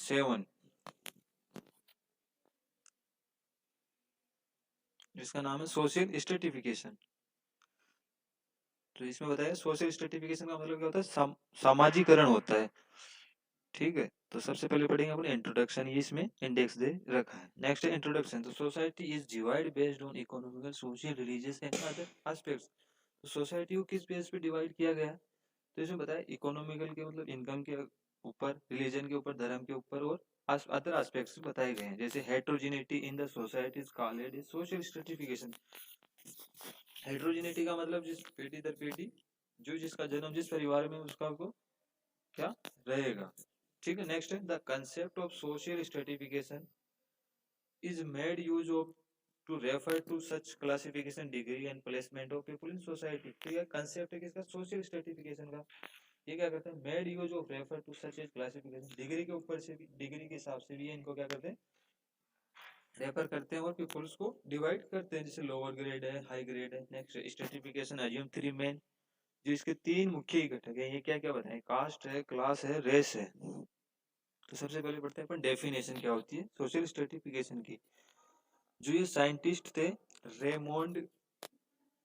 7 जिसका नाम है सोशल स्ट्रेटिफिकेशन। तो इसमें बताया सोशल स्ट्रेटिफिकेशन का मतलब क्या होता है, सामाजिकरण होता है। ठीक है, तो सबसे पहले पढ़ेंगे अपन इंट्रोडक्शन, ये इसमें इंडेक्स दे रखा है। नेक्स्ट है इंट्रोडक्शन। तो society is divide based on economical, social, religious and other aspects. तो सोसाइटी को किस बेस पे डिवाइड किया गया है, तो इसमें बताया इकोनॉमिकल के मतलब इनकम के ऊपर, रिलीजन के ऊपर, धर्म के ऊपर, और अदर एस्पेक्ट्स बताए गए हैं। जैसे heterogeneity in the society is called social stratification. Heterogeneity का मतलब जिस पीढ़ी दर पीढ़ी जो जिसका जन्म जिस परिवार में उसका को क्या रहेगा। ठीक है, नेक्स्ट है the concept of social stratification is made use of to refer to such classification, degree and placement of people in society. ठीक है, कंसेप्ट है किसका, सोशल स्ट्रेटिफिकेशन का। ये क्या करते हैं, made use of refer to such as classification, degree के ऊपर से भी, डिग्री के हिसाब से भी इनको क्या करते हैं, रेफर करते हैं और पीपल्स को डिवाइड करते हैं, जैसे लोअर ग्रेड है, हाई ग्रेड है। Next stratification assume three main, जो इसके तीन मुख्य घटक है, ये क्या क्या बताएं, कास्ट है, क्लास है, रेस है। तो सबसे पहले पढ़ते हैं अपन डेफिनेशन क्या होती है सोशल स्ट्रेटिफिकेशन की। जो ये साइंटिस्ट थे रेमोंड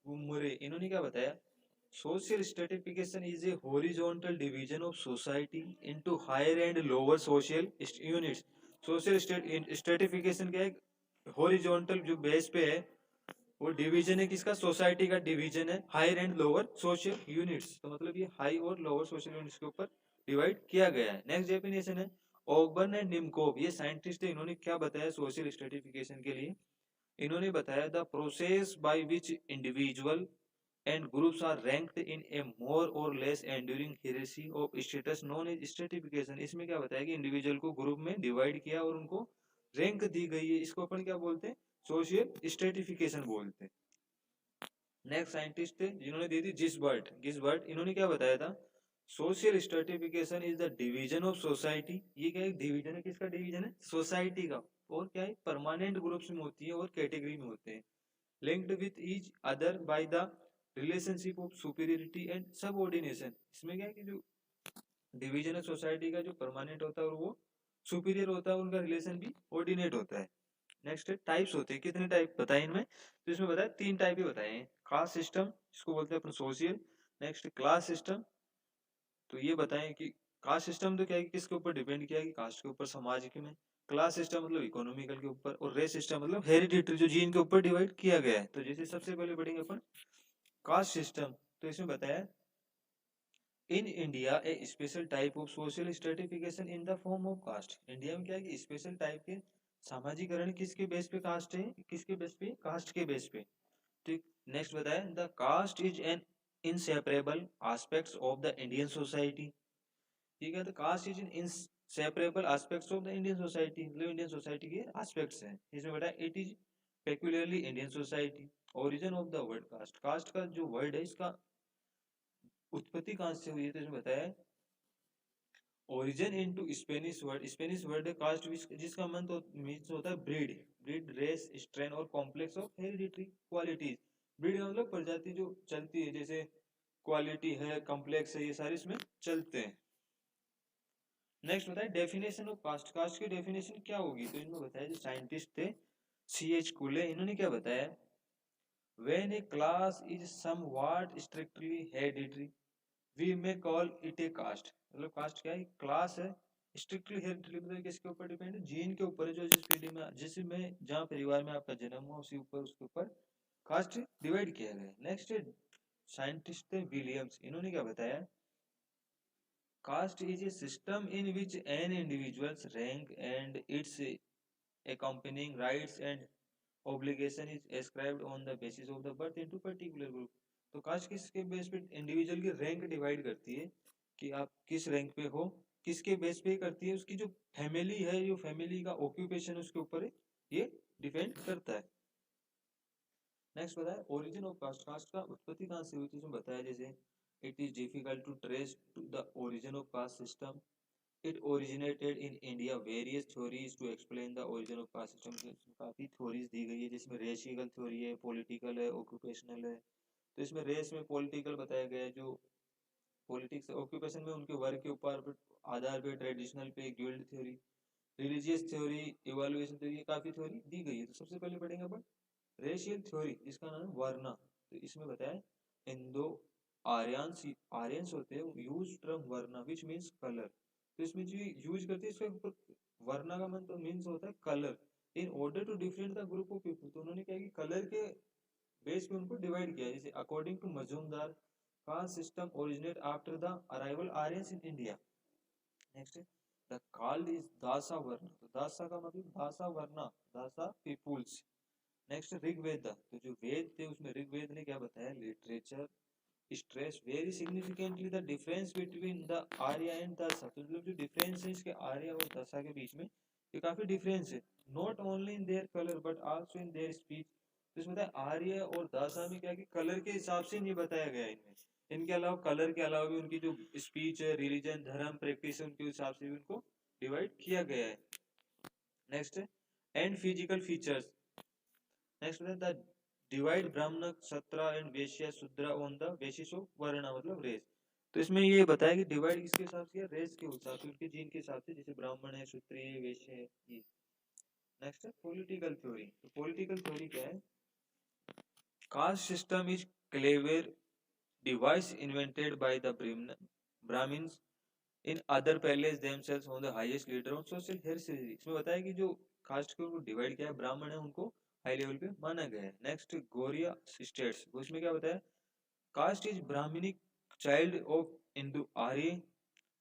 गुमरे, इन्होंने क्या बताया, social stratification is a horizontal division of society into higher and lower social units. Social stratification क्या है, हॉरिजॉन्टल जो बेस पे है, वो डिवीजन है किसका, सोसाइटी का डिवीजन है, higher and lower social units. तो मतलब ये हाई और लोअर सोशल यूनिट्स के ऊपर डिवाइड किया गया है। नेक्स्ट डेफिनेशन है ओबर्न एंड निमकोव, ये साइंटिस्ट है, इन्होंने क्या बताया सोशल स्ट्रेटिफिकेशन के लिए, इन्होंने बताया the process by which individual and groups are ranked in a more or less enduring hierarchy of status known as stratification. इसमें क्या बताया कि इंडिविजुअल को ग्रुप में डिवाइड किया और उनको रैंक दी गई है, इसको अपन क्या बोलते हैं, सोशल स्ट्रेटिफिकेशन बोलते हैं। नेक्स्ट साइंटिस्ट थे जिन्होंने दी थी गिसबर्ट, इन्होंने क्या बताया था, social stratification is the division of society, ये क्या एक डिवीजन है, किसका डिवीजन है, सोसाइटी का, और क्या है परमानेंट ग्रुप्स में होती है और कैटेगरी में होते हैं, linked with each other by the relationship of superiority and subordination. इसमें क्या है कि जो डिवीजन है सोसाइटी का, जो परमानेंट होता है और वो सुपीरियर होता है, उनका रिलेशन भी ऑर्डिनेट होता है। नेक्स्ट टाइप्स होते हैं, कितने टाइप बताए इनमें, तो इसमें बताया तीन टाइप ही बताए हैं। कास्ट सिस्टम जिसको बोलते हैं अपन सोशल, नेक्स्ट क्लास सिस्टम, तो ये बताएं कि कास्ट सिस्टम तो क्या है कि किसके ऊपर डिपेंड किया है कि कास्ट के ऊपर, समाज के में। क्लास सिस्टम मतलब इकोनॉमिकल के ऊपर, और रेस सिस्टम मतलब हेरिडिटरी जो जीन के ऊपर डिवाइड किया गया है। तो जैसे सबसे पहले पढ़ेंगे अपन कास्ट सिस्टम, तो इसमें बताया in India a special type of social stratification in the form of caste. India में क्या है कि स्पेशल टाइप के सामाजिकरण किसके बेस पे कास्ट है, किसके बेस पे, कास्ट के बेस पे। ठीक, नेक्स्ट बताया the caste is an inseparable aspects of the Indian society. ठीक है, तो caste is in inseparable aspects of the Indian society, मतलब इंडियन सोसाइटी के एस्पेक्ट्स हैं। इसमें बताया it is peculiarly Indian society. Origin of the word caste, caste का जो वर्ड है इसका उत्पत्ति कहां से हुई है, तो इसमें बताया origin into Spanish word, Spanish word है कास्ट, जिसका मीन्स होता है ब्रीड, रेस, स्ट्रेन और complex of hereditary qualities. Breed मतलब प्रजाति जो चलती है, जैसे क्वालिटी है, कॉम्प्लेक्स है, ये सारे इसमें चलते हैं। नेक्स्ट बताए डेफिनेशन ऑफ कास्ट, कास्ट की डेफिनेशन क्या होगी, तो इनको बताया जो साइंटिस्ट थे C.H. कुले, इन्होंने क्या बताया, when a class is somewhat strictly hereditary we may call it a caste. मतलब कास्ट क्या है, क्लास है, स्ट्रिक्टली हेरिडिटरी मतलब किसके ऊपर डिपेंड है, जीन के ऊपर है, जो जिस पीढ़ी में, जिसमें जहाँ परिवार में आपका जन्म हुआ उसी ऊपर, उसके ऊपर कास्ट डिवाइड किया गया है। नेक्स्ट साइंटिस्ट थे विलियम्स, इन्होंने क्या बताया, caste is a system in which an individuals rank and its accompanying rights and obligation is ascribed on the basis of the birth into particular group। तो cast किसके base पे, individual की rank divide करती है कि आप किस rank पे हो, किसके बेस पे करती है, उसकी जो फैमिली है, जो फैमिली का ऑक्यूपेशन उसके ऊपर है, ये डिपेंड करता है। नेक्स्ट बताया ओरिजिन ऑफ कास्ट, कास्ट का उत्पत्ति कहाँ से हुई थी, इसमें बताया जैसे it is difficult to trace to the origin of caste system, it originated in India, various theories to explain the origin of caste system। काफी थ्योरीज दी गई है, जिसमें रेशियल थ्योरी है, पॉलिटिकल है, ऑक्यूपेशनल है। तो इसमें रेस में पॉलिटिकल बताया गया है, जो पॉलिटिक्स, ऑक्यूपेशन में उनके वर्क के ऊपर आधार पे, ट्रेडिशनल पे guild theory, religious theory, evaluation theory, काफी थ्योरी दी गई है। तो सबसे पहले पढ़ेंगे अपन रेशियल थ्योरी, जिसका नाम है वर्ना। तो इसमें बताया इंडो आर्यंस, आर्यंस होते हैं use term varna which means colour. तो इसमें जो यूज करते हैं इसका ऊपर वर्ना का मतलब मीन्स होता है colour, in order to different the group of people. तो उन्होंने क्या कि कलर के बेस पे उनको डिवाइड किया। जैसे according to Majumdar, caste system originate after the arrival Aryans in India. Next the called is Dasa varna. तो दासा का मतलब दासा वर्ना, दासा पीपुल्स। नेक्स्ट ऋग्वेद। तो जो वेद थे उसमें ऋग्वेद ने क्या बताया, literature stress very significantly the difference between the Arya and दसा। तो मतलब जो डिफरेंस है इसके आर्य और दसा के बीच में, ये काफी डिफरेंस है। Not only in their colour but also in their speech. तो इसमें बताया आर्य और दासा में क्या कि कलर के हिसाब से नहीं बताया गया है इनमें, इनके अलावा कलर के अलावा भी उनकी जो स्पीच है, रिलीजन, धर्म, प्रैक्टिस है, उनके हिसाब से भी उनको डिवाइड किया गया है। Next and physical features. Next the divide ब्राह्मण, क्षत्रा एंड वैश्य शूद्र ऑन द बेसिस ऑफ वर्ण मतलब रेस। तो इसमें ये बताया कि डिवाइड किसके हिसाब से, रेस के हिसाब से, उनके जीन के हिसाब से, जैसे ब्राह्मण है, क्षत्रिय, वैश्य है ये। Next political theory. तो पॉलिटिकल थ्योरी क्या है, caste system is clever device invented by the Brahmans in order place themselves on the highest ladder of social hierarchy. इसमें बताया कि जो कास्ट को डिवाइड किया है, ब्राह्मण है उनको हाई लेवल पे माना गया है। नेक्स्ट गोरिया स्टेट्स, उसमें क्या बताया, caste is Brahmanic child of Indo Arya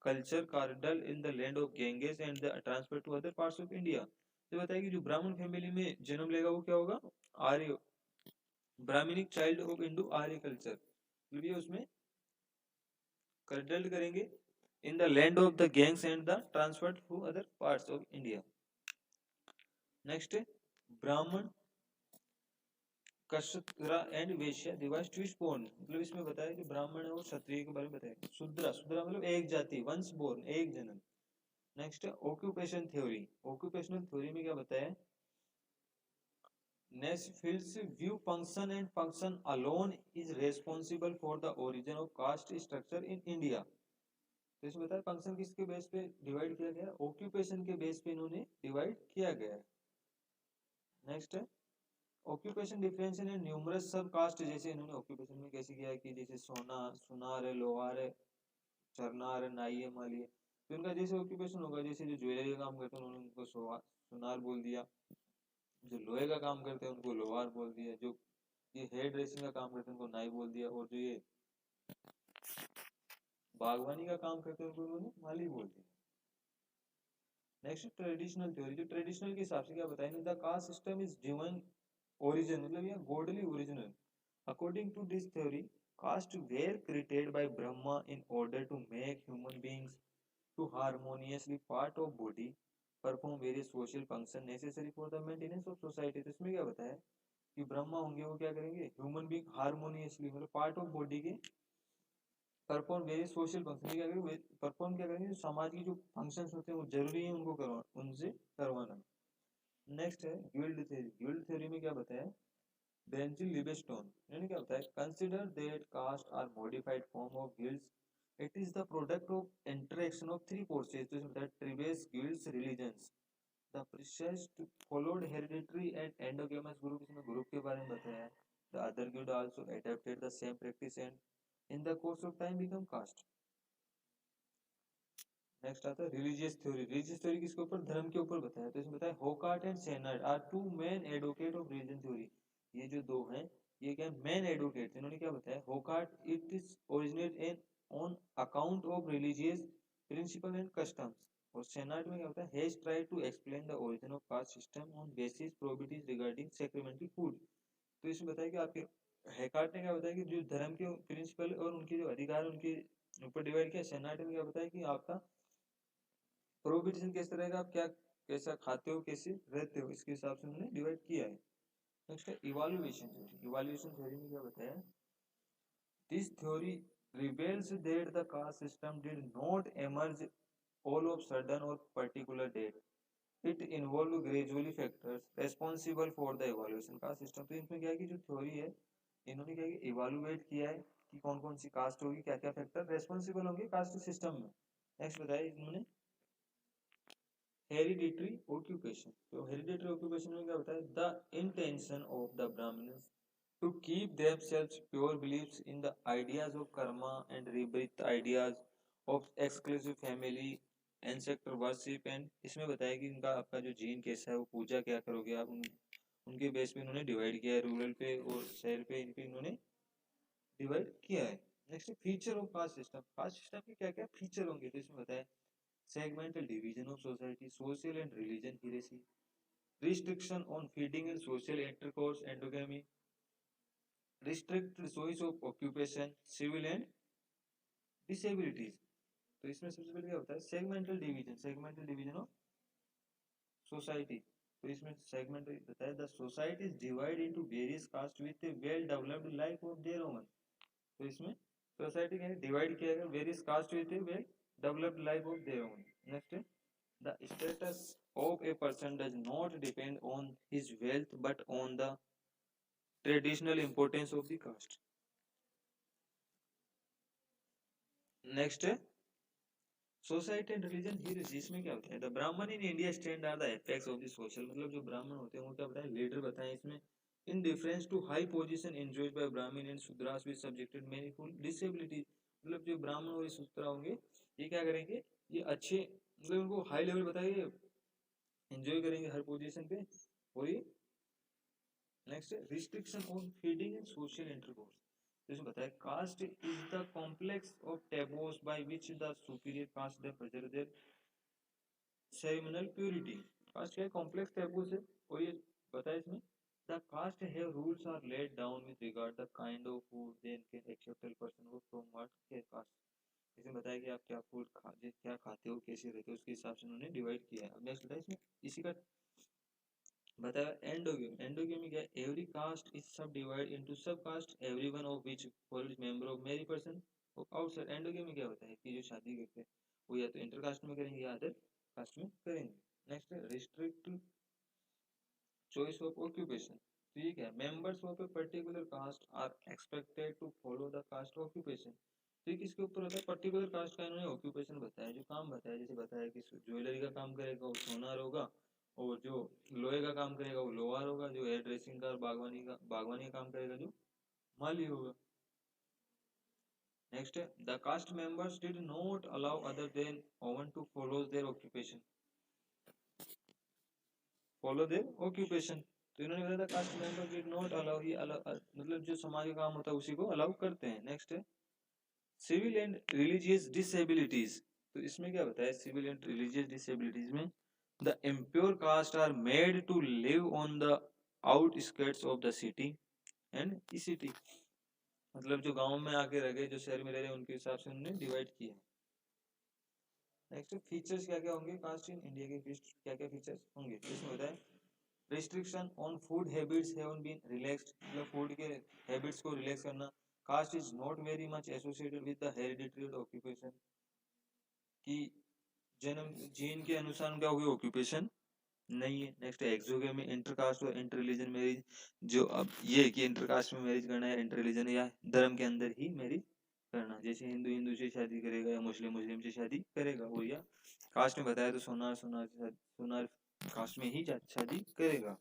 culture cradled in the land of Ganges and the transfer to other parts of India. तो बताया कि जो ब्राह्मण फैमिली में जन्म लेगा वो क्या होगा, Arya, Brahmanic child of Indo Arya culture, ये उसमें कर्डल्ड करेंगे in the land of the gangs and the transferred to other parts of India. Next, ब्राह्मण, क्षत्रिय एंड वैश्य डिवाइस टू स्पोर्न। मतलब इसमें बताया कि ब्राह्मण और क्षत्रिय के बारे में बताया। शूद्र, शूद्र मतलब एक जाति, वंश बोर्न, एक जन्म। Next occupation theory. Occupational theory में क्या बताया, Nesfield's view function and function alone is responsible for the origin of caste structure in India. तो इसमें बताया फंक्शन किसके बेस पे डिवाइड किया गया, ऑक्यूपेशन के बेस पे इन्होंने डिवाइड किया गया है। नेक्स्ट है ऑक्यूपेशन डिफरेंशिएशन इन न्यूमरस सब कास्ट। जैसे इन्होंने ऑक्यूपेशन में कैसे किया है कि जैसे सोना, सुनार है, लोहार है, चरनार है, नाई है, माली है। तो इनका जैसे ऑक्यूपेशन होगा, जैसे जो ज्वेलरी का काम करते हैं उन्होंने उनको सुनार बोल दिया, जो लोहे का काम करते हैं उनको लोहार बोल दिया, जो ये हेयर ड्रेसिंग का काम करते हैं उनको नाई बोल दिया, और जो ये बागवानी का काम करते हैं उनको उन्होंने माली बोल दिया। Next traditional theory. जो ट्रेडिशनल के हिसाब से क्या बताएंगे, the caste system is divine origin, मतलब ये godly original. According to this theory, caste were created by Brahma in order to make human beings to harmoniously part of body perform various social function necessary for the maintenance of society। तो इसमें क्या बताया कि ब्रह्मा होंगे वो क्या करेंगे, human being harmoniously मतलब पार्ट ऑफ बॉडी के परफॉर्म वेरियस सोशल फंक्शन, क्या करेंगे, परफॉर्म क्या करेंगे, जो समाज की जो फंक्शंस होते हैं वो जरूरी है उनको करवा, उनसे करवाना। नेक्स्ट है गिल्ड थ्योरी। गिल्ड थ्योरी में क्या बताया, बेंजिल लिवेस्टोन, यानी क्या होता है, consider that caste are modified form of guilds, it is the product of interaction of three forces. तो इसमें बताया tribes, guilds, religions, the priests followed hereditary and endogamous group. इसमें ग्रुप के बारे में बताया। The other guild also adopted the same practice and in the course of time become caste. Next आता है रिलीजियस थ्योरी। रिलीजियस थ्योरी किसके ऊपर, धर्म के ऊपर बताया। तो इसमें बताया Hocart and Senart are two main advocate of religion theory. ये जो दो हैं ये क्या मेन एडवोकेट, इन्होंने क्या बताया, Hocart it is originate in on account of religious principle and customs, और सेनर्ट में क्या होता है, has tried to explain the origin of caste system on basis probabilities regarding sacramental food. तो इसमें बताया कि आपके हेकार्ट ने क्या बताया कि जो धर्म के प्रिंसिपल और उनके जो अधिकार उनके ऊपर डिवाइड किया। सेनर्ट ने क्या बताया कि आपका प्रोहिबिशन किस तरह का, आप क्या कैसा खाते हो, कैसे रहते हो, इसके हिसाब से उन्होंने डिवाइड किया है। नेक्स्ट है इवैल्यूएशन थ्योरी। इवैल्यूएशन थ्योरी में क्या बताया, this theory reveals that the caste system did not emerge all of sudden or particular date, it involve gradually factors responsible for the evaluation caste system. तो इसमें क्या है कि जो थ्योरी है इन्होंने क्या इवैल्यूएट किया है कि कौन कौन सी कास्ट होगी, क्या क्या फैक्टर रेस्पॉन्सिबल होंगे कास्ट सिस्टम में। नेक्स्ट बताया इन्होंने हेरिडिटरी ऑक्यूपेशन। तो हेरिडिटरी ऑक्यूपेशन में क्या होता है, the intention of the Brahmanas to keep themselves pure beliefs in the ideas of karma and rebirth, ideas of exclusive family, ancestor worship, and इसमें बताया कि उनका आपका जो जीन कैसा है, वो पूजा क्या करोगे आप, उनके बेस पे उन्होंने डिवाइड किया है, रूरल पे और शहर पे, इन पे इन्होंने डिवाइड किया है। Next feature of caste system, caste system के क्या क्या फीचर होंगे, तो इसमें बताया segmental division of society, social and religion hierarchy, restriction on feeding and social intercourse, endogamy, restrict choice of occupation, civil and disabilities. तो इसमें सबसे पहले क्या होता है, सेगमेंटल डिवीजन ऑफ सोसाइटी। तो इसमें सेगमेंट बताया, the society is divide into various caste with well developed life of their own. तो इसमें सोसाइटी के डिवाइड किया गया various caste with well developed life of their own. Next, the status of a person does not depend on his wealth but on the traditional importance of the caste. Next है society and religion hierarchy. इसमें क्या होता है, the Brahmin in India stand are the apex of the social, मतलब जो ब्राह्मण होते हैं वो क्या बताएं, लीडर बताएं इसमें। In difference to high position enjoyed by Brahmin and Shudras with subjected manifold disability, मतलब जो ब्राह्मण और शूद्र होंगे ये क्या करेंगे, ये अच्छे मतलब उनको हाई लेवल बताइए, एंजॉय करेंगे हर पोजीशन पे। और ये next restriction on feeding and social intercourse. तो इसमें बताया caste is the complex of taboos by which the superior caste the preserve their ceremonial purity. Caste क्या कॉम्प्लेक्स टैबूज है, और ये बताया इसमें the caste have rules are laid down with regard the kind of food then can accept a person who from what के caste. इसमें बताया कि आप क्या फूड क्या खाते हो, कैसे रहते हो, उसके हिसाब से उन्होंने डिवाइड किया है। अब नेक्स्ट बताया इसमें इसी का बताया एंडोगेमी। एंडोगेमी क्या है, every caste is subdivide into sub caste everyone of which follows member of marry person outside. Endogamy क्या होता है कि जो शादी करते हैं वो या तो इंटर कास्ट में करेंगे या अदर कास्ट में करेंगे। Next restrict choice of occupation. तो ये क्या, members of a particular caste are expected to follow the caste occupation. तो ये किसके ऊपर होता है, पर्टिकुलर कास्ट का इन्होंने ऑक्यूपेशन बताया, जो काम बताया, जैसे बताया कि ज्वेलरी का काम करेगा वो सोनार होगा, और जो लोहे का काम करेगा वो लोहार होगा, जो एयर ड्रेसिंग का बागवानी का काम करेगा जो माली होगा। नेक्स्ट है the caste members did not allow other than own to follow their occupation, follow their occupation. तो इन्होंने बताया था caste member did not allow, ये मतलब जो समाज का काम होता है उसी को अलाउ करते हैं। नेक्स्ट है सिविल एंड रिलीजियस डिसेबिलिटीज। तो इसमें क्या बताया, सिविल एंड रिलीजियस डिसेबिलिटीज में the impure caste are made to live on the outskirts of the city and ई सिटी, मतलब जो गांव में आके रह गए, जो शहर में रह रहे हैं, उनके हिसाब से उन्होंने डिवाइड किया है। नेक्स्ट फीचर्स क्या क्या होंगे कास्ट इन इंडिया के, क्या क्या फीचर्स होंगे, इसमें बताया restriction on food habits have been relaxed, मतलब फूड के हैबिट्स को रिलैक्स करना। Caste is not very much associated with the hereditary occupation, कि जन्म जीन के अनुसार उनका कोई ऑक्यूपेशन नहीं है। नेक्स्ट एक्सोगेमी, इंटरकास्ट और इंटर रिलीजन मैरिज। जो अब ये है कि इंटरकास्ट में मैरिज करना है, इंटर रिलीजन या धर्म के अंदर ही मैरिज करना, जैसे हिंदू हिंदू से शादी करेगा या मुस्लिम मुस्लिम से शादी करेगा, और या कास्ट में बताया तो सोनार कास्ट में ही शादी करेगा।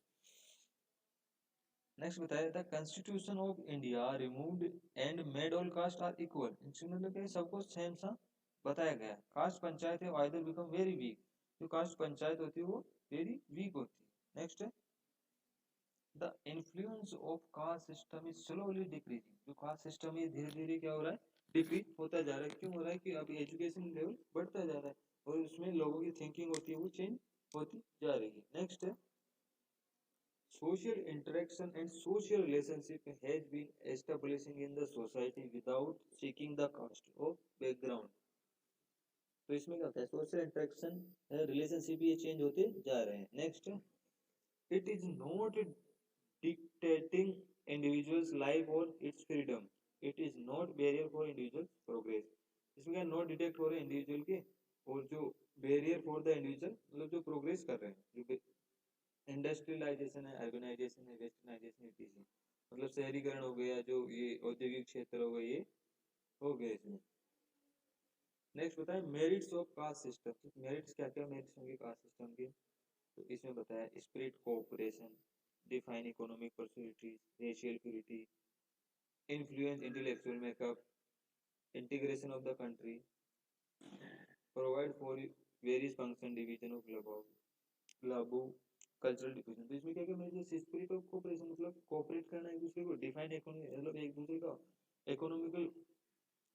नेक्स्ट बताया था constitution of India removed and made all caste are equal, मतलब क्या सबको सेम सा बताया गया। कास्ट पंचायत है आइदर बिकम वेरी वीक, जो कास्ट पंचायत होती है वो वेरी वीक होती है। नेक्स्ट है the influence of caste system is slowly decreasing, जो कास्ट सिस्टम ये धीरे धीरे क्या हो रहा है, डिक्रीज होता जा रहा है। क्यों हो रहा है कि अभी एजुकेशन लेवल बढ़ता जा रहा है और उसमें लोगों की थिंकिंग होती है वो चेंज होती जा रही है। नेक्स्ट है social interaction and social relationship has been establishing in the society without seeking the caste of background। तो इसमें क्या होता है, सोशल इंटरेक्शन रिलेशनशिप ये चेंज होते जा रहे हैं। Next it is not dictating individuals life और its freedom, it is not barrier for individual progress. इसमें क्या नॉट डिटेक्ट हो रहे हैं इंडिविजुअल के, और जो बैरियर फॉर द इंडिविजुअल मतलब जो प्रोग्रेस कर रहे हैं, जो इंडस्ट्रियलाइजेशन है, अर्बनाइजेशन है, वेस्टर्नाइजेशन है, मतलब शहरीकरण हो गया, जो ये औद्योगिक क्षेत्र हो गए, ये हो गए इसमें। नेक्स्ट बताए merits of caste system. Merits क्या क्या मेरिट्स होंगे कास्ट सिस्टम के, तो इसमें बताया spirit cooperation, define economic personality, racial purity, influence intellectual makeup, integration of the country, provide for various function division of labour, cultural difference. तो इसमें क्या क्या मेरे स्पिरिट ऑफ कोऑपरेशन मतलब कोऑपरेट करना एक दूसरे को, डिफाइन इकोनॉमी मतलब एक दूसरे का इकोनॉमिकल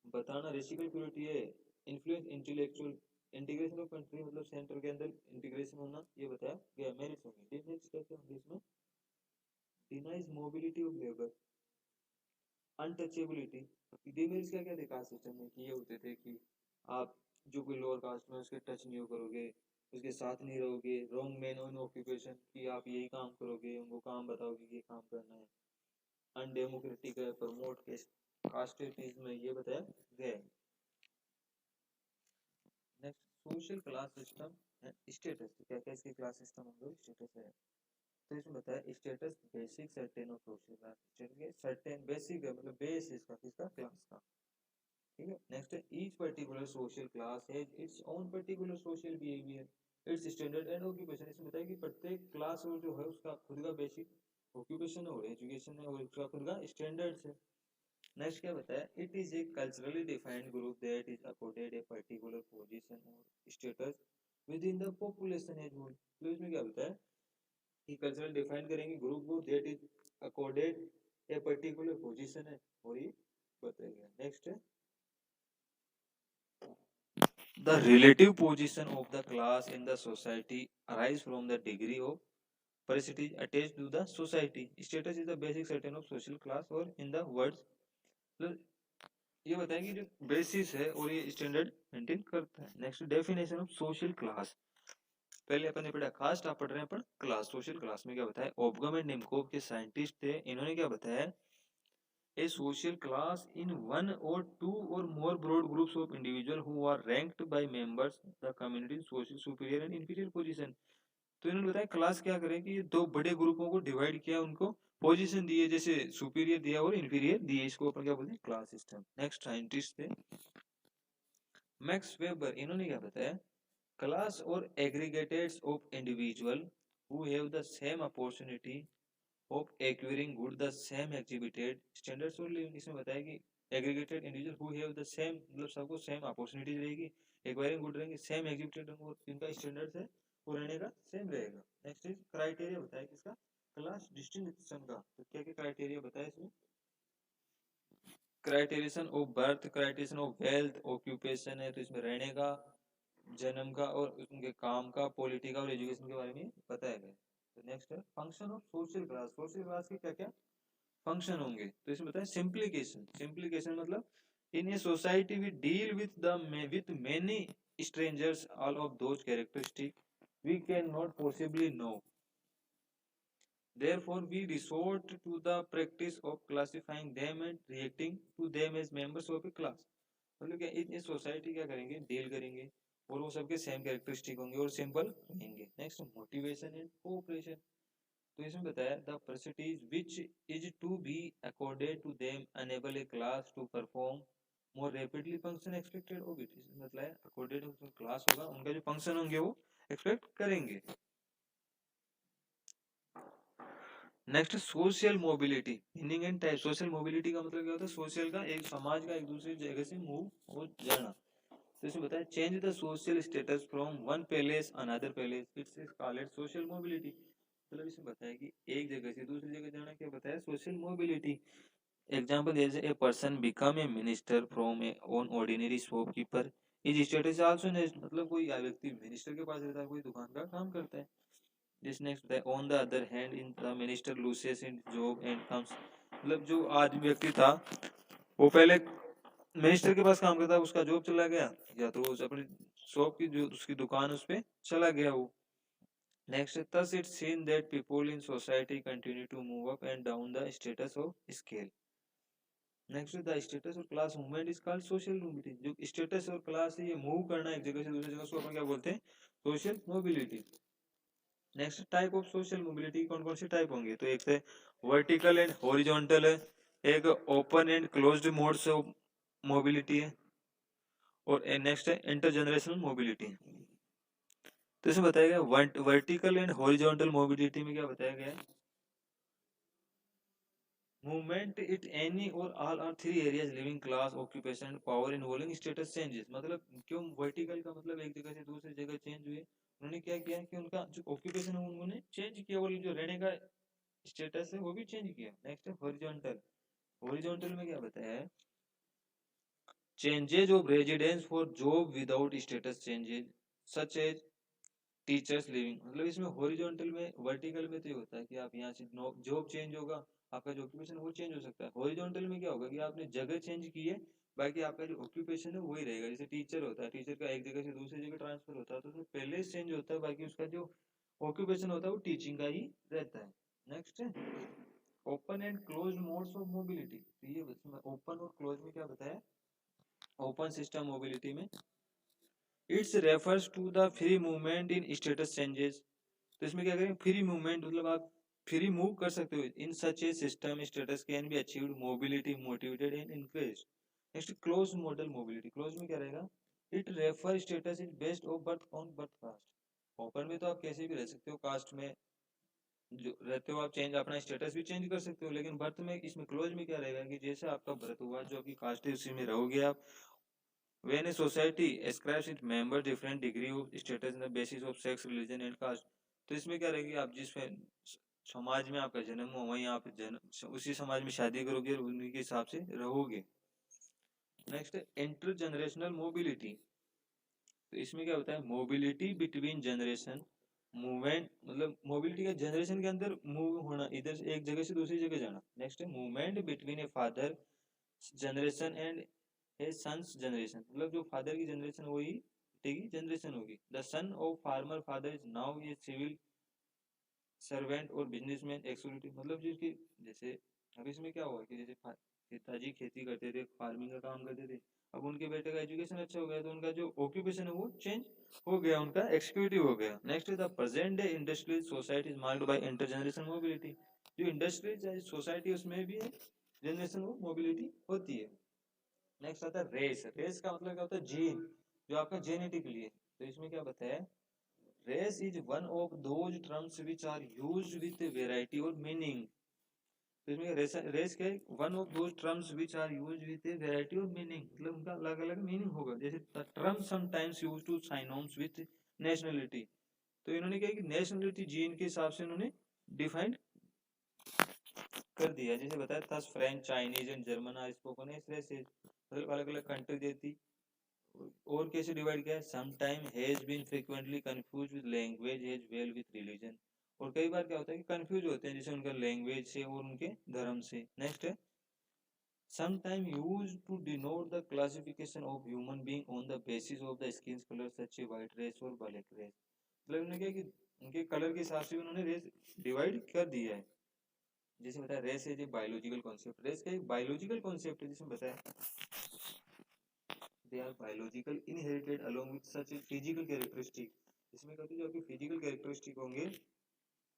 बताना, रेशियल प्यूरिटी है, influence intellectual, integration of country मतलब सेंटर के अंदर इंटीग्रेशन होना, ये बताया गया मेरिट्स होंगे। डिमेरिट्स क्या क्या होंगे इसमें, denies mobility of labour, untouchability. Demerits क्या क्या थे कास्ट सिस्टम में कि ये होते थे कि आप जो कोई लोअर कास्ट में उसके टच नहीं करोगे, उसके साथ नहीं रहोगे, रॉन्ग मैन ऑन ऑक्यूपेशन कि आप यही काम करोगे, उनको काम बताओगे कि ये काम करना है, अनडेमोक्रेटिक है, प्रमोट कास्टिज्म में, ये बताया गया है। Next social class system and status. क्या क्या इसके क्लास सिस्टम होंगे, स्टेटस है। तो इसमें बताया status basic certain of social class, status certain basic है मतलब बेस इसका किसका, क्लास का। ठीक है। नेक्स्ट है each particular social class has its own particular social behaviour, it's standard and occupation. इसमें बताया कि प्रत्येक क्लास और जो है उसका खुद का बेसिक ऑक्यूपेशन है और एजुकेशन है और उसका खुद का स्टैंडर्ड्स है। नेक्स्ट क्या बताया, it is a culturally defined group that is accorded a particular position और status with in the population as whole. तो इसमें क्या बताया कि कल्चरल डिफाइन करेंगे ग्रुप को that is accorded a particular position है और ये बताएगा। नेक्स्ट है the relative position of the class in the society arise from the degree of prestige attached to the society. Status is the basic certain of social class or in the words, तो ये बताएंगे जो basis है और ये standard maintain करता है। Next definition of social class. पहले अपन ने पढ़ा कास्ट, आप पढ़ रहे हैं अपन क्लास। सोशल क्लास में क्या बताया, ओबगम एंड निमकोव के साइंटिस्ट थे, इन्होंने क्या बताया, a social class in one or two or more broad groups of individuals who are ranked by members the community social superior and inferior position। तो इन्होंने बताया क्लास क्या करें कि ये दो बड़े ग्रुपों को डिवाइड किया, उनको पोजीशन दिए, जैसे सुपीरियर दिया और इंफीरियर दिए, इसको अपन क्या बोलते हैं, क्लास सिस्टम। नेक्स्ट साइंटिस्ट थे मैक्स वेबर, इन्होंने क्या बताया, class are aggregates of individual who have the same opportunity of acquiring good the same exhibited standards of living. इसमें बताया कि aggregated individual who have the same मतलब सबको same opportunities रहेगी, एक्वायरिंग गुड रहेंगे, सेम एग्जिबिटेड और इनका standards है वो रहने का सेम रहेगा। नेक्स्ट इज क्राइटेरिया बताया किसका, क्लास डिस्टिंक्शन का। तो क्या क्या क्राइटेरिया बताया इसमें, criterion of birth, criterion of wealth, occupation है तो इसमें रहने का, जन्म का और उनके काम का, पॉलिटी का और एजुकेशन के बारे में बताया गया। तो नेक्स्ट है function of social class. Social class के क्या क्या फंक्शन होंगे, तो इसमें बताया सिंप्लीकेशन। सिंप्लीकेशन मतलब in a society we deal with many strangers all of those characteristic we can not possibly know, therefore we resort to the practice of classifying them and reacting to them as members of a class। मतलब क्या इतनी society क्या करेंगे, deal करेंगे और वो सबके same characteristic होंगे और सिंपल रहेंगे। Next motivation and cooperation. तो इसमें बताया the percentage which is to be accorded to them enable a class to perform more rapidly function expected of it. मतलब अकॉर्डेड क्लास होगा उनका जो फंक्शन होंगे वो एक्सपेक्ट करेंगे। Next social mobility meaning and type. Social mobility का मतलब क्या होता है, सोशल का एक समाज का एक दूसरी जगह से मूव हो जाना। तो इसमें बताया change the social status from one palace another palace, it's called social mobility. मतलब इसमें बताया कि एक जगह से दूसरी जगह जाना, क्या बताया, सोशल मोबिलिटी। एग्जाम्पल जैसे a person become a minister from A on ordinary shopkeeper is status also next. मतलब कोई व्यक्ति मिनिस्टर के पास रहता है, कोई दुकान का काम करता है। This next on the other hand in the minister loses in job and comes. मतलब जो आदमी व्यक्ति था वो पहले मिनिस्टर के पास काम करता, उसका जॉब चला गया या तो उस अपनी शॉप की जो उसकी दुकान उस पे चला गया वो। Next thus it's seen that people in society continue to move up and down the status of scale। Next the status और class movement is called social mobility. जो स्टेटस और क्लास है ये मूव करना एक जगह से दूसरी जगह, उसको अपन क्या बोलते हैं, social mobility. Next type of social mobility, कौन कौन से टाइप होंगे, तो एक है वर्टिकल एंड हॉरिजॉन्टल है, एक open and closed modes of mobility है, और नेक्स्ट है इंटरजेनरेशनल मोबिलिटी। तो इसमें बताया गया वर्टिकल एंड हॉरिजॉन्टल मोबिलिटी में क्या बताया गया है, movement it any or all are three areas living class occupation power involving status changes. मतलब क्यों वर्टिकल का मतलब एक जगह से दूसरी जगह चेंज हुए, उन्होंने क्या किया कि उनका जो ऑक्यूपेशन है उन्होंने चेंज किया और जो रहने का स्टेटस है वो भी चेंज किया। नेक्स्ट है हॉरिजॉन्टल। हॉरिजॉन्टल में क्या बताया है, changes of residence for job without status changes such as teachers living. मतलब इसमें हॉरिजॉन्टल में, वर्टिकल में तो ये होता है कि आप यहाँ से जॉब चेंज होगा, आपका जो ऑक्यूपेशन है वो चेंज हो सकता है। हॉरिजॉन्टल में क्या होगा कि आपने जगह चेंज की है, बाकी आपका जो ऑक्यूपेशन है वही रहेगा। जैसे टीचर होता है, टीचर का एक जगह से दूसरी जगह ट्रांसफर होता है तो उसमें पहले चेंज होता है, बाकी उसका जो ऑक्यूपेशन होता है वो टीचिंग का ही रहता है। नेक्स्ट है open and close modes of mobility. तो ये ओपन और क्लोज में क्या बताया, ओपन सिस्टम मोबिलिटी में its refers to the free movement in status changes. तो इसमें क्या करें, फ्री मूवमेंट मतलब आप फ्री मूव कर सकते हो in such a system status can be achieved mobility motivated and increased. Next close model mobility. Close में क्या रहेगा, it refer status is based of birth on birth caste. Open में तो आप कैसे भी रह सकते हो, कास्ट में जो रहते हो आप चेंज अपना स्टेटस भी चेंज कर सकते हो, लेकिन बर्थ में इसमें क्लोज में क्या रहेगा कि जैसे आपका बर्थ हुआ जो आपकी कास्ट है उसी में रहोगे आप। When a society ascribes its members different degree of status on the basis of sex, religion and caste, तो इसमें क्या रहेगी, आप जिस समाज में आपका जन्म हो वहीं आप उसी समाज में शादी करोगे और उन्हीं के हिसाब से रहोगे। नेक्स्ट है इंटर जनरेशनल मोबिलिटी। तो इसमें क्या होता है, मोबिलिटी बिटवीन जनरेशन मूवमेंट, मतलब मोबिलिटी का जनरेशन के अंदर मूव होना, इधर से एक जगह से दूसरी जगह जाना। नेक्स्ट है movement between a father generation and a sons generation. मतलब जो फादर की जनरेशन वही बेटे की जनरेशन होगी। The son of farmer father is now a civil servant or businessman exclusive. मतलब जिसकी जैसे अब इसमें क्या हुआ कि जैसे पिताजी खेती करते थे, फार्मिंग का काम करते थे, अब उनके बेटे का एजुकेशन अच्छा हो गया तो उनका जो ऑक्यूपेशन है वो चेंज हो गया, उनका एक्सिक्यूटिव हो गया। Next the present day industrial society is marked by intergeneration mobility. जो इंडस्ट्रियल सोसाइटी उसमें भी है जनरेशन वो मोबिलिटी होती है। नेक्स्ट आता है रेस। रेस का मतलब क्या होता है, जीन, जो आपका जेनेटिकली है। तो इसमें क्या बताया, race is one of those terms which are used with variety और मीनिंग। तो इसमें रेस क्या है, one of those terms which are used with variety और मीनिंग, मतलब उनका अलग अलग मीनिंग होगा। जैसे term sometimes used to synonyms with nationality. तो इन्होंने क्या कि नेशनलिटी जीन के हिसाब से उन्होंने डिफाइन कर दिया। जैसे बताया था French, Chinese and German are spoken as races, मतलब अलग अलग कंट्री देती। और कैसे डिवाइड किया है, some time has been frequently confuse with language as well with religion. और कई बार क्या होता है कि कंफ्यूज होते हैं जैसे उनका लैंग्वेज से और उनके धर्म से। नेक्स्ट है some time use to denote the classification of human being on the basis of the skin colour such a white race और ब्लैक रेस। मतलब उन्होंने क्या कि उनके कलर के हिसाब से उन्होंने रेस डिवाइड कर दिया है। जैसे बताया रेस है जो बायोलॉजिकल कॉन्सेप्ट, रेस का एक बायोलॉजिकल कॉन्सेप्ट है जिसमें बताया they are biological inherited along with such a physical characteristic। इसमें कहते हैं जो आपके फिजिकल कैरेक्टरिस्टिक होंगे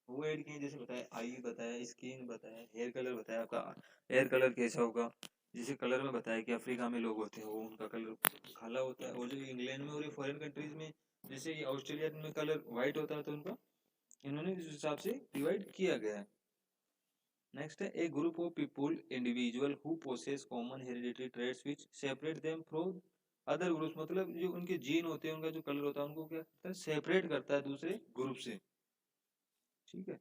वो ऐड किए। जैसे बताया आई बताया, स्किन बताया, हेयर कलर बताया, आपका हेयर कलर कैसा होगा। जैसे कलर में बताया कि अफ्रीका में लोग होते हैं वो उनका कलर काला होता है, और जो इंग्लैंड में और फॉरेन कंट्रीज में जैसे ये ऑस्ट्रेलिया में कलर व्हाइट होता है, तो उनका इन्होंने इस हिसाब से डिवाइड किया गया है। नेक्स्ट है a group of people individual who possess common hereditary traits which separate them from other groups. मतलब जो उनके जीन होते हैं, उनका जो कलर होता है उनको क्या करता है, सेपरेट करता है दूसरे ग्रुप से। ठीक है।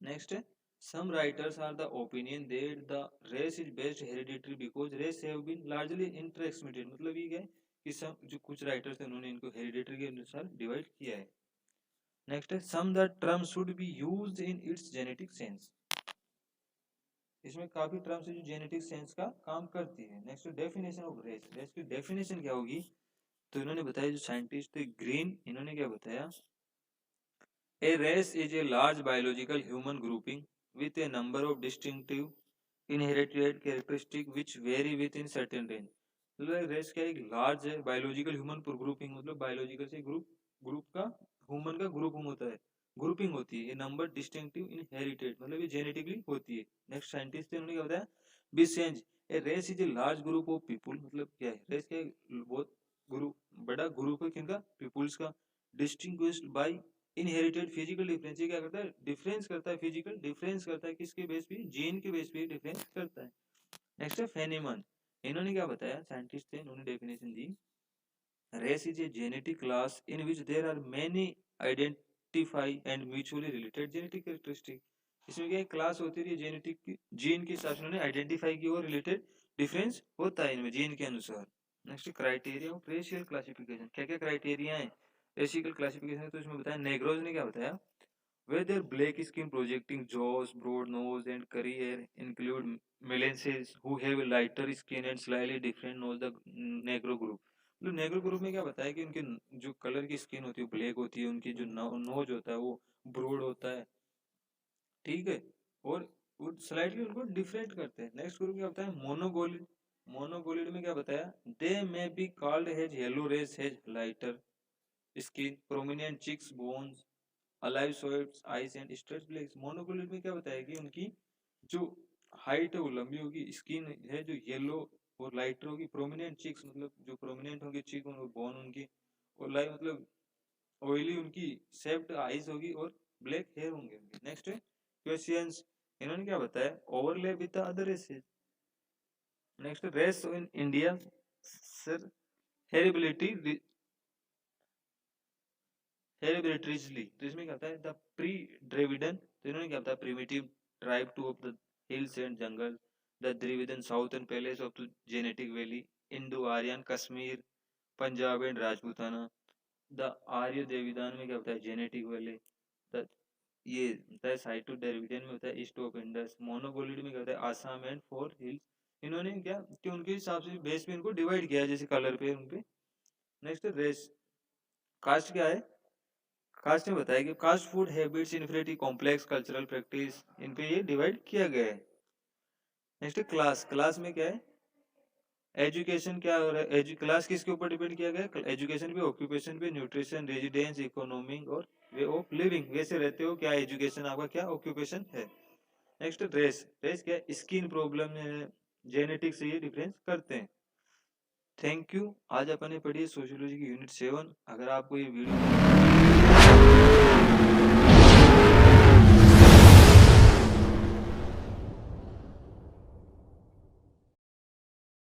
नेक्स्ट है some writers are the opinion that the race is best hereditary because race have been largely intermixed. मतलब ये क्या है कि सम जो कुछ राइटर्स हैं उन्होंने इनको हेरिडिटरी के अनुसार डिवाइड किया है। नेक्स्ट है some the term should be used in its genetic sense. इसमें काफी टर्म्स है जो जेनेटिक सेंस का काम करती है। Next definition of race. Race की डेफिनेशन क्या होगी, तो इन्होंने बताया जो साइंटिस्ट थे ग्रीन, इन्होंने क्या बताया, a race is a large biological human grouping with a number of distinctive inherited characteristic which vary with in certain range. मतलब रेस क्या एक लार्ज है बायोलॉजिकल ह्यूमन ग्रुपिंग, मतलब बायोलॉजिकल से ग्रुप ग्रुप का ह्यूमन का ग्रुप होता है, ग्रुपिंग होती है। ये नंबर डिस्टिंक्टिव इनहेरिटेड मतलब ये जेनेटिकली होती है। नेक्स्ट साइंटिस्ट थे उन्होंने क्या बताया, बी चेंज a race is a large group of people, मतलब क्या है रेस क्या है बहुत ग्रुप बड़ा ग्रुप है किनका पीपुल्स का, distinguished by inherited physical difference, ये क्या करता है डिफरेंस करता है, फिजिकल डिफरेंस करता है किसके बेस पे जीन के बेस पे डिफरेंस करता है। नेक्स्ट है फेनीमन, इन्होंने क्या बताया साइंटिस्ट थे, इन्होंने डेफिनेशन दी race is a genetic class in which there are many identify and mutually related genetic characteristic, इसमें क्या क्लास होती है जेनेटिक की जीन के हिसाब से उन्होंने आइडेंटिफाई की और रिलेटेड डिफरेंस होता है इनमें जीन के अनुसार। Next criteria of racial classification, क्या क्या क्राइटेरिया है रेशियल क्लासिफिकेशन, तो इसमें बताया नेग्रोज ने क्या बताया whether black skin projecting jaws, broad nose and curly hair include Melanesians who have a lighter skin and slightly different nose, the negro group। मतलब नेग्रो ग्रुप में क्या बताया कि उनके जो कलर की स्किन होती है ब्लैक होती है, उनकी जो नोज होता है वो ब्रोड होता है, ठीक है, और वो स्लाइटली उनको डिफरेंट करते हैं। नेक्स्ट ग्रुप क्या बताया मोनोगोलिड, मोनोगोलिड में क्या बताया they may be called has yellow race has lighter skin prominent cheeks bones alive sides eyes and stretch blacks. Mongoloid में क्या बताया कि उनकी जो हाइट है वो लंबी होगी, स्किन है जो येलो और लाइटर होगी, प्रोमिनेंट चिक्स मतलब जो प्रोमिनेंट होंगे चिक और बोन उनकी, और लाइव मतलब ऑयली उनकी शेप्ड आइज होगी और ब्लैक हेयर होंगे उनके। नेक्स्ट है क्वेश्चंस, इन्होंने क्या बताया overlap with the other races. Next race in India sir heritability hereditarily, तो इसमें क्या होता है द प्री द्रविडन, तो इन्होंने क्या बताया primitive tribe to of the hills and jungle, the Dravidian southern palace of the genetic valley, Indo Aryan Kashmir Punjab and Rajputana, the Arya Dravidian में क्या होता है जेनेटिक वैली, द ये होता है साइटो द्रविडन में होता है ईस्ट ऑफ इंडस, मोनोगोलिड में क्या होता है आसाम एंड फोर हिल्स। इन्होंने क्या कि उनके हिसाब से बेस पे इनको डिवाइड किया जैसे कलर पे उनपे। नेक्स्ट रेस, कास्ट क्या है, कास्ट में बताया कि caste food habits infinity complex cultural practice, इन पे ये डिवाइड किया गया है। नेक्स्ट क्लास, क्लास में क्या है एजुकेशन क्या हो रहा है, क्लास किसके ऊपर डिपेंड किया गया एजुकेशन पे, ऑक्यूपेशन पे, न्यूट्रिशन, रेजिडेंस, इकोनॉमिक और वे ऑफ लिविंग, वैसे रहते हो क्या एजुकेशन आपका क्या ऑक्यूपेशन है। नेक्स्ट रेस, रेस क्या स्किन प्रॉब्लम जेनेटिक से ये डिफरेंस करते हैं। Thank you. आज अपन ने पढ़ी सोशियोलॉजी की यूनिट 7। अगर आपको ये वीडियो